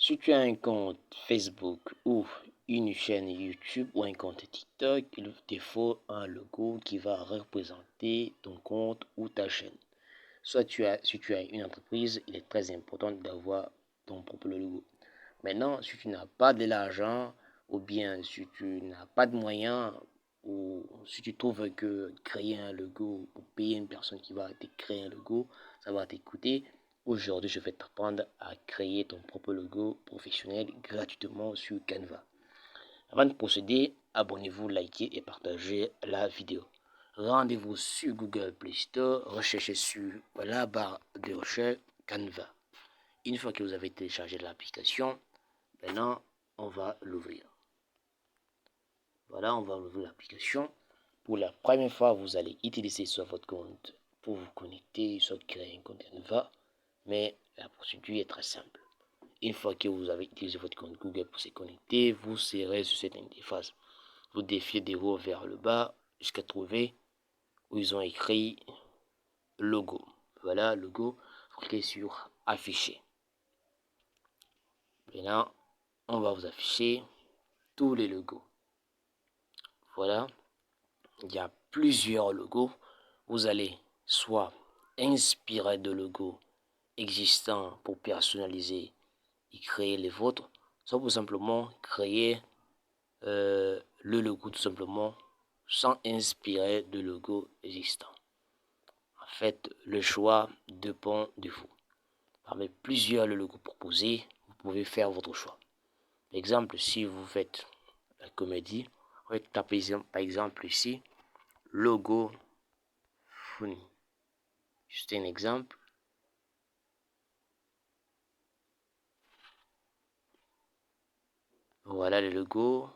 Si tu as un compte Facebook ou une chaîne YouTube ou un compte TikTok, il te faut un logo qui va représenter ton compte ou ta chaîne. Si tu as une entreprise, il est très important d'avoir ton propre logo. Maintenant, si tu n'as pas de l'argent ou bien si tu n'as pas de moyens ou si tu trouves que créer un logo ou payer une personne qui va te créer un logo, ça va t'écouter. Aujourd'hui, je vais t'apprendre à créer ton propre logo professionnel gratuitement sur Canva. Avant de procéder, abonnez-vous, likez et partagez la vidéo. Rendez-vous sur Google Play Store, recherchez sur la barre de recherche Canva. Une fois que vous avez téléchargé l'application, maintenant on va l'ouvrir. Voilà, on va ouvrir l'application. Pour la première fois, vous allez utiliser soit votre compte pour vous connecter, soit créer un compte Canva. Mais la procédure est très simple. Une fois que vous avez utilisé votre compte Google pour se connecter, vous serez sur cette interface. Vous défiez de haut vers le bas jusqu'à trouver où ils ont écrit logo. Voilà, logo. Vous cliquez sur afficher. Maintenant, on va vous afficher tous les logos. Voilà, il y a plusieurs logos. Vous allez soit inspirer de logos existants pour personnaliser et créer les vôtres, soit pour simplement créer le logo tout simplement sans inspirer de logo existant. En fait, le choix dépend de vous. Parmi plusieurs logos proposés, vous pouvez faire votre choix. Par exemple, si vous faites la comédie, vous pouvez taper par exemple ici logo funny. Juste un exemple. Voilà le logo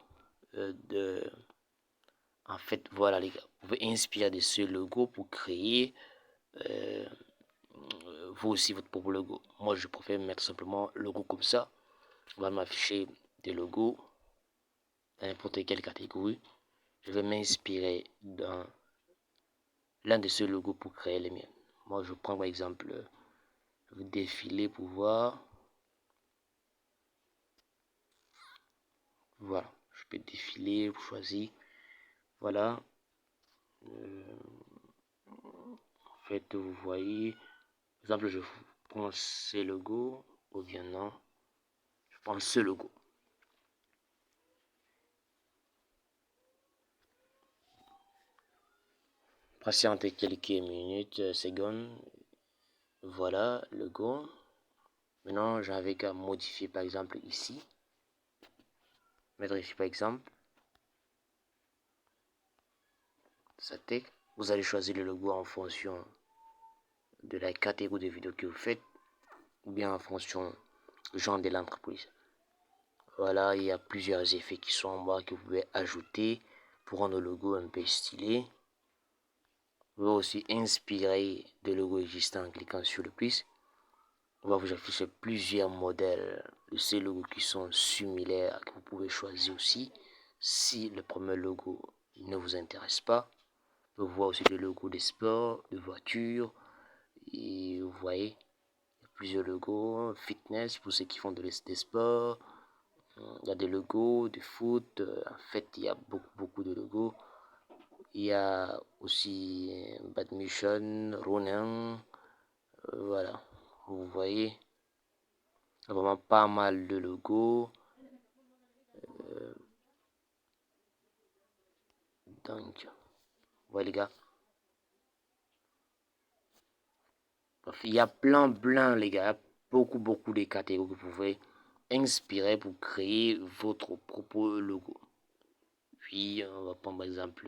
En fait, voilà les gars. Vous pouvez inspirer de ce logo pour créer vous aussi votre propre logo. Moi, je préfère mettre simplement logo comme ça. On va m'afficher des logos dans n'importe quelle catégorie. Je vais m'inspirer dans l'un de ces logos pour créer les miens. Moi, je prends par exemple le défilé pour voir. Voilà, je peux défiler, choisir. Voilà. En fait, vous voyez, par exemple, je prends ce logo ou bien non, je prends ce logo. Patientez quelques minutes, secondes. Voilà le logo. Maintenant, j'avais qu'à modifier par exemple ici. Mettre ici par exemple. Ça texte. Vous allez choisir le logo en fonction de la catégorie de vidéo que vous faites ou bien en fonction du genre de l'entreprise. Voilà, il y a plusieurs effets qui sont en bas que vous pouvez ajouter pour rendre le logo un peu stylé. Vous pouvez aussi inspirer des logos existants en cliquant sur le plus. On va vous afficher plusieurs modèles de ces logos qui sont similaires que vous pouvez choisir aussi. Si le premier logo ne vous intéresse pas, vous voyez aussi des logos de sport, de voitures. Et vous voyez, il y a plusieurs logos. Fitness pour ceux qui font des sports. Il y a des logos de foot. En fait, il y a beaucoup de logos. Il y a aussi badminton, running. Voilà, vous voyez, il y a vraiment pas mal de logos. Donc, voilà les gars. Bref, il y a plein les gars. Beaucoup de catégories que vous pouvez inspirer pour créer votre propre logo. Puis, on va prendre par exemple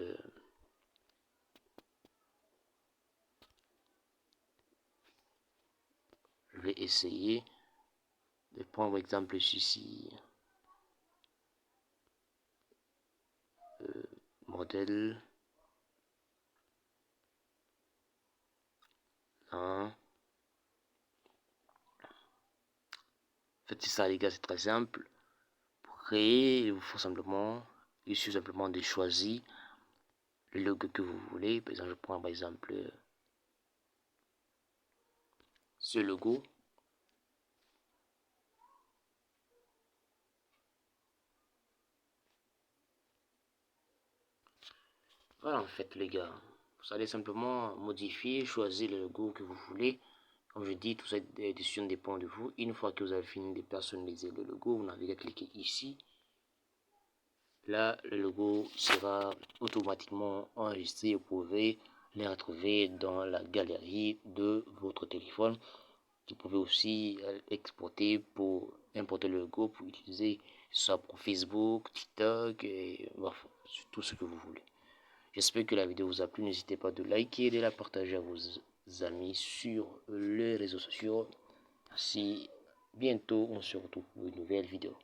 je vais essayer de prendre par exemple ceci. Modèle 1. En fait, c'est ça les gars, c'est très simple. Pour créer, il vous faut simplement, il suffit simplement de choisir le logo que vous voulez. Par exemple, je prends par exemple ce logo. Voilà en fait les gars. Vous allez simplement modifier, choisir le logo que vous voulez. Comme je dis, tout cette décision dépend de vous. Une fois que vous avez fini de personnaliser le logo, vous n'avez qu'à cliquer ici. Là, le logo sera automatiquement enregistré. Vous pouvez les retrouver dans la galerie de votre téléphone. Vous pouvez aussi exporter pour importer le logo pour utiliser soit pour Facebook, TikTok et bref, tout ce que vous voulez. J'espère que la vidéo vous a plu. N'hésitez pas de liker et de la partager à vos amis sur les réseaux sociaux. Ainsi, bientôt on se retrouve pour une nouvelle vidéo.